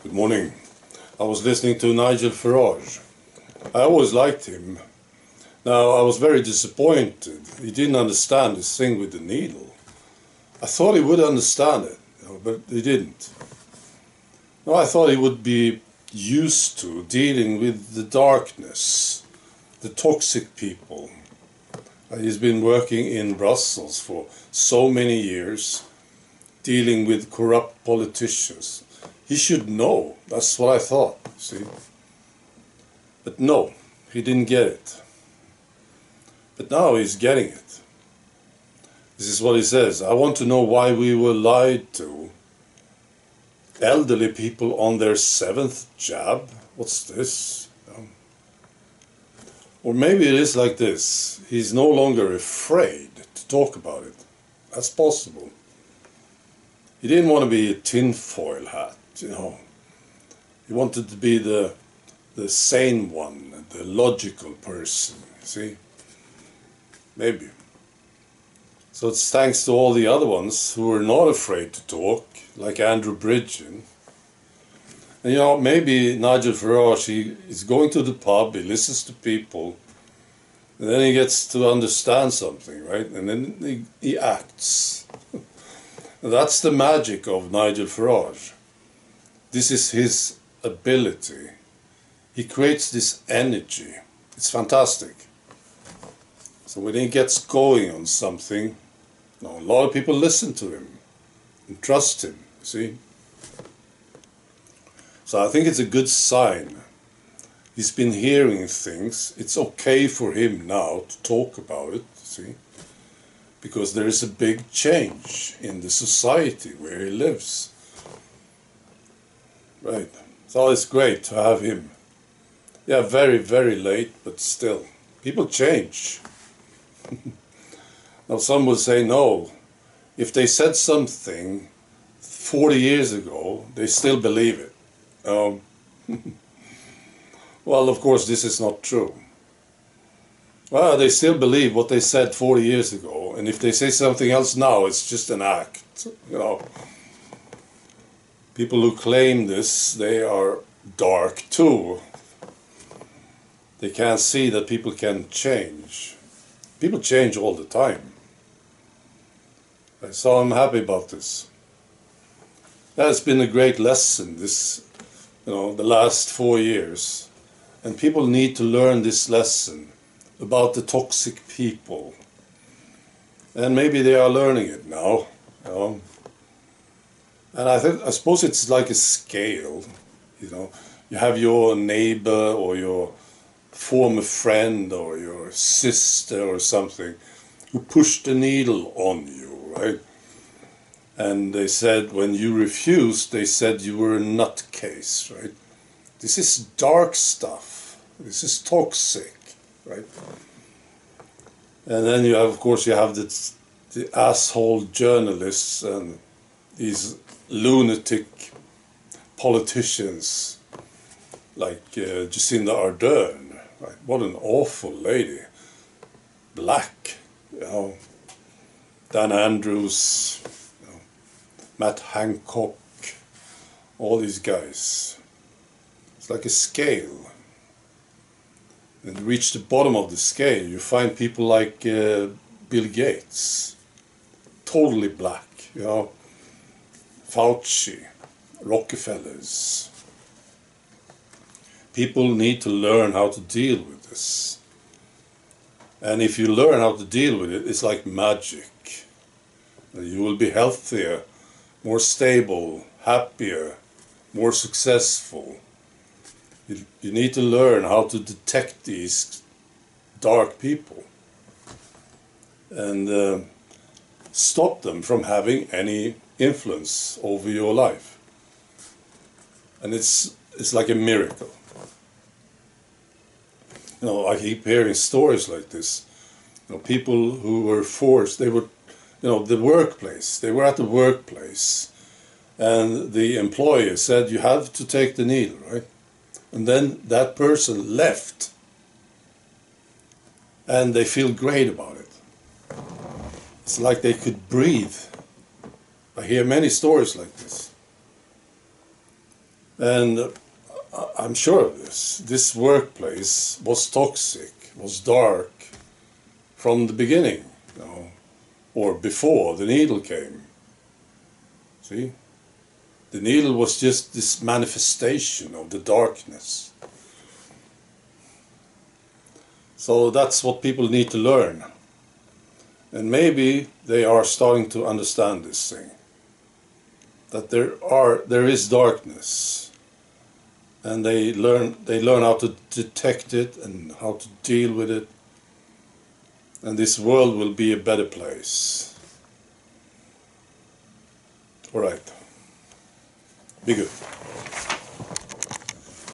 Good morning. I was listening to Nigel Farage. I always liked him. Now, I was very disappointed. He didn't understand this thing with the needle. I thought he would understand it, but he didn't. No, I thought he would be used to dealing with the darkness, the toxic people. He's been working in Brussels for so many years, dealing with corrupt politicians. He should know. That's what I thought, see. But no, he didn't get it. But now he's getting it. This is what he says. I want to know why we were lied to. Elderly people on their 7th jab? What's this? Or maybe it is like this. He's no longer afraid to talk about it. That's possible. He didn't want to be a tinfoil hat, you know. He wanted to be the sane one, the logical person, see? Maybe. So it's thanks to all the other ones who are not afraid to talk, like Andrew Bridgen. And you know, maybe Nigel Farage, he is going to the pub, he listens to people, and then he gets to understand something, right? And then he acts. That's the magic of Nigel Farage. This is his ability. He creates this energy. It's fantastic. So when he gets going on something, you know, a lot of people listen to him and trust him, see? So I think it's a good sign. He's been hearing things. It's okay for him now to talk about it, see? Because there is a big change in the society where he lives. Right. So it's great to have him. Yeah, very, very late, but still. People change. Now some will say no. If they said something 40 years ago, they still believe it. Well, of course, this is not true. Well, they still believe what they said 40 years ago, and if they say something else now, it's just an act, you know. People who claim this, they are dark too. They can't see that people can change. People change all the time. So I'm happy about this. That's been a great lesson, this, you know, the last 4 years. And people need to learn this lesson about the toxic people. And maybe they are learning it now, you know. And I suppose it's like a scale, you know. You have your neighbor or your former friend or your sister or something who pushed the needle on you, right? And they said when you refused, they said you were a nutcase, right? This is dark stuff. This is toxic, right? And then you have, of course, you have the asshole journalists and these lunatic politicians like Jacinda Ardern. Right? What an awful lady. Black, you know. Dan Andrews, you know, Matt Hancock, all these guys. It's like a scale. And you reach the bottom of the scale, you find people like Bill Gates, totally black, you know, Fauci, Rockefellers. People need to learn how to deal with this. And if you learn how to deal with it, it's like magic. You will be healthier, more stable, happier, more successful. You need to learn how to detect these dark people and stop them from having any influence over your life. And it's like a miracle. You know, I keep hearing stories like this. You know, people who were forced, they were, you know, the workplace. They were at the workplace, and the employer said, "You have to take the needle," right? And then that person left, and they feel great about it. It's like they could breathe. I hear many stories like this. And I'm sure of this. This workplace was toxic, was dark from the beginning, you know, or before the needle came. See? The needle was just this manifestation of the darkness. So that's what people need to learn. And maybe they are starting to understand this thing. That there is darkness. And they learn how to detect it and how to deal with it. And this world will be a better place. All right. Be good.